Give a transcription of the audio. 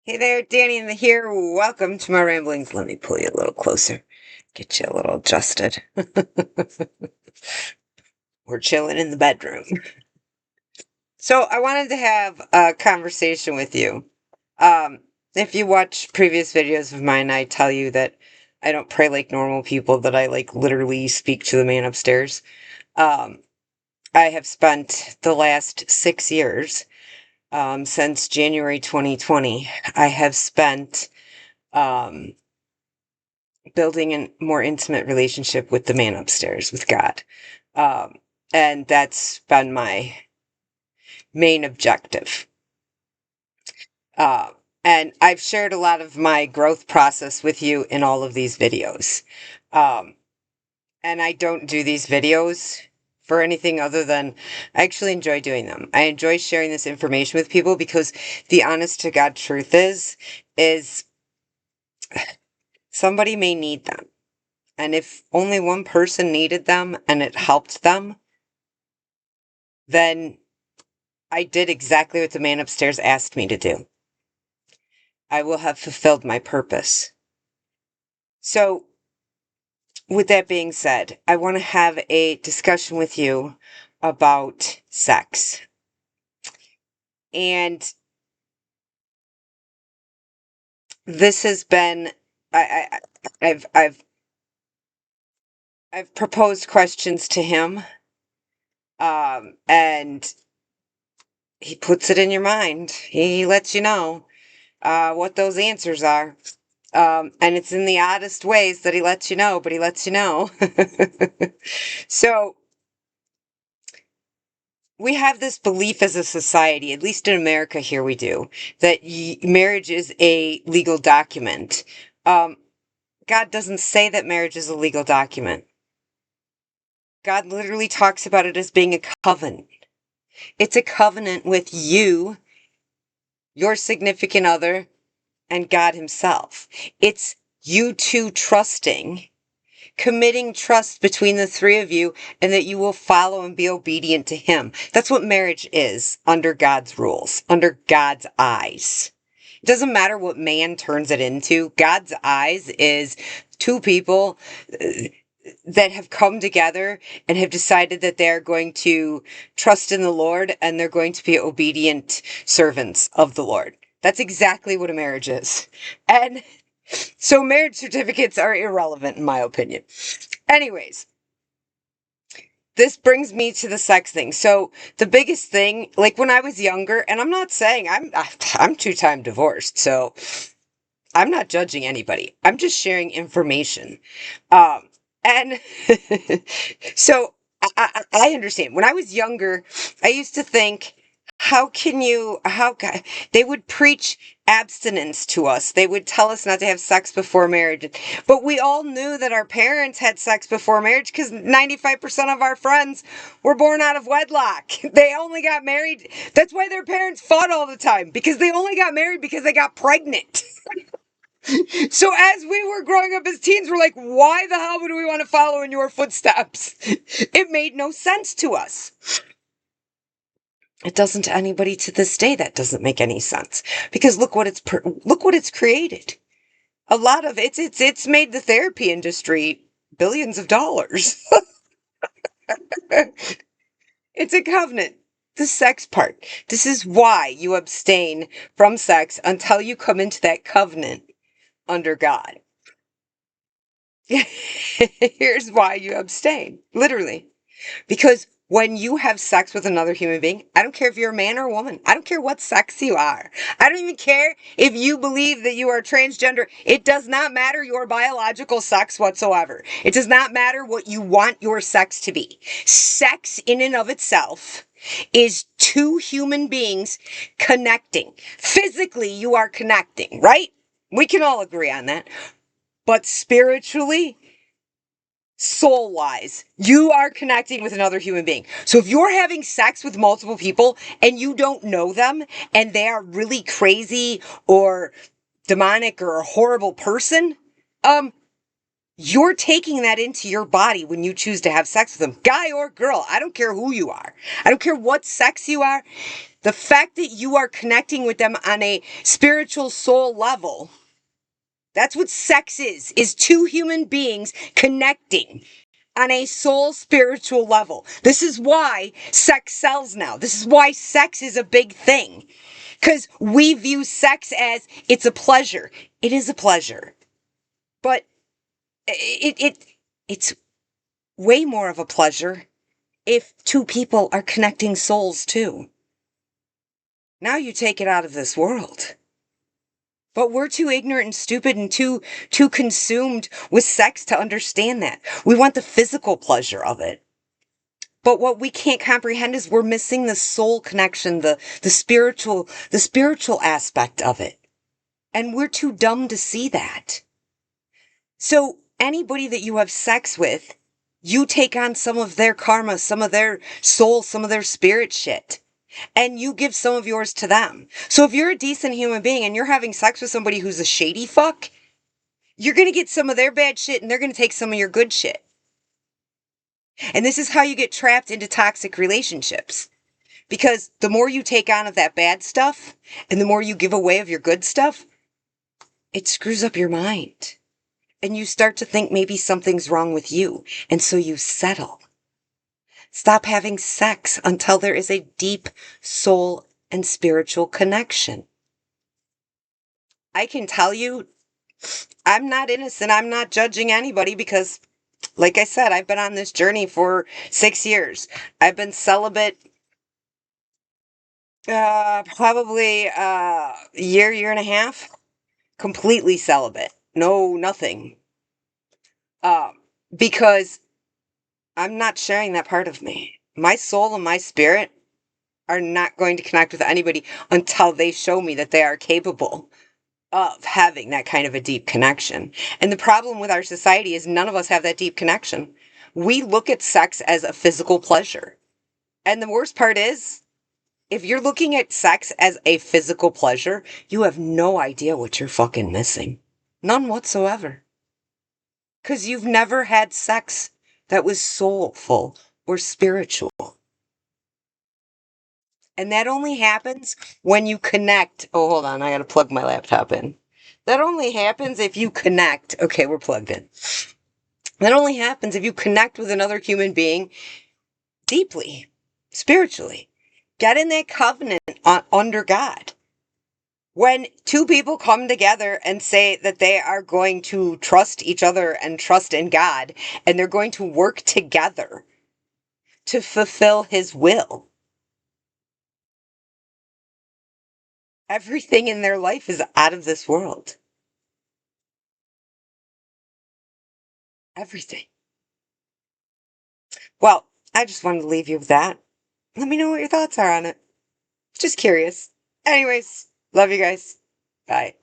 Hey there, Danny in the here. Welcome to my ramblings. Let me pull you a little closer, get you a little adjusted. We're chilling in the bedroom. So I wanted to have a conversation with you. Um, if you watch previous videos of mine, I tell you that I don't pray like normal people, that I like literally speak to the man upstairs. Um, I have spent the last 6 years, since January 2020, I have spent um, building a more intimate relationship with the man upstairs, with God. Um, and that's been my main objective. Uh, and I've shared a lot of my growth process with you in all of these videos. Um, and I don't do these videos for anything other than I actually enjoy doing them. I enjoy sharing this information with people because the honest to God truth is somebody may need them. And if only one person needed them and it helped them, then I did exactly what the man upstairs asked me to do. I will have fulfilled my purpose. So, with that being said, I want to have a discussion with you about sex. And this has been I, I I've proposed questions to him, and he puts it in your mind. He lets you know what those answers are. And it's in the oddest ways that he lets you know, but he lets you know. So we have this belief as a society, at least in America here we do, that marriage is a legal document. Um, God doesn't say that marriage is a legal document. God literally talks about it as being a covenant. It's a covenant with you, your significant other, and God Himself. It's you two trusting, committing trust between the three of you, and that you will follow and be obedient to Him. That's what marriage is under God's rules, under God's eyes. It doesn't matter what man turns it into. God's eyes is two people that have come together and have decided that they're going to trust in the Lord and they're going to be obedient servants of the Lord. That's exactly what a marriage is. And so marriage certificates are irrelevant in my opinion. Anyways, this brings me to the sex thing. So the biggest thing, like when I was younger, and I'm not saying I'm 2-time divorced, so I'm not judging anybody. I'm just sharing information. And so I understand. When I was younger, I used to think, they would preach abstinence to us. They would tell us not to have sex before marriage. But we all knew that our parents had sex before marriage because 95% of our friends were born out of wedlock. They only got married. That's why their parents fought all the time, because they only got married because they got pregnant. So as we were growing up as teens, we're like, why the hell would we want to follow in your footsteps? It made no sense to us. It doesn't to anybody to this day. That doesn't make any sense, because look what it's created. A lot of it's made the therapy industry billions of dollars. It's a covenant. The sex part. This is why you abstain from sex until you come into that covenant under God. Here's why you abstain. Literally. Because when you have sex with another human being, I don't care if you're a man or a woman. I don't care what sex you are. I don't even care if you believe that you are transgender. It does not matter your biological sex whatsoever. It does not matter what you want your sex to be. Sex in and of itself is two human beings connecting. Physically, you are connecting, right? We can all agree on that. But spiritually, soul wise, you are connecting with another human being. So if you're having sex with multiple people and you don't know them and they are really crazy or demonic or a horrible person, you're taking that into your body when you choose to have sex with them, guy or girl. I don't care who you are. I don't care what sex you are. The fact that you are connecting with them on a spiritual soul level, that's what sex is two human beings connecting on a soul spiritual level. This is why sex sells now. This is why sex is a big thing. Because we view sex as it's a pleasure. It is a pleasure. But it's way more of a pleasure if two people are connecting souls too. Now you take it out of this world. But we're too ignorant and stupid and too consumed with sex to understand that. We want the physical pleasure of it. But what we can't comprehend is we're missing the soul connection, the spiritual aspect of it. And we're too dumb to see that. So anybody that you have sex with, you take on some of their karma, some of their soul, some of their spirit shit. And you give some of yours to them. So if you're a decent human being and you're having sex with somebody who's a shady fuck, you're going to get some of their bad shit and they're going to take some of your good shit. And this is how you get trapped into toxic relationships. Because the more you take on of that bad stuff and the more you give away of your good stuff, it screws up your mind. And you start to think maybe something's wrong with you. And so you settle. Stop having sex until there is a deep soul and spiritual connection. I can tell you, I'm not innocent. I'm not judging anybody because, like I said, I've been on this journey for 6 years. I've been celibate probably a year and a half. Completely celibate. No, nothing. Because I'm not sharing that part of me. My soul and my spirit are not going to connect with anybody until they show me that they are capable of having that kind of a deep connection. And the problem with our society is none of us have that deep connection. We look at sex as a physical pleasure. And the worst part is, if you're looking at sex as a physical pleasure, you have no idea what you're fucking missing. None whatsoever. Because you've never had sex that was soulful or spiritual. And that only happens when you connect. Oh, hold on. I got to plug my laptop in. That only happens if you connect. Okay, we're plugged in. That only happens if you connect with another human being deeply, spiritually. Get in that covenant under God. When two people come together and say that they are going to trust each other and trust in God, and they're going to work together to fulfill His will, everything in their life is out of this world. Everything. Well, I just wanted to leave you with that. Let me know what your thoughts are on it. Just curious. Anyways, love you guys. Bye.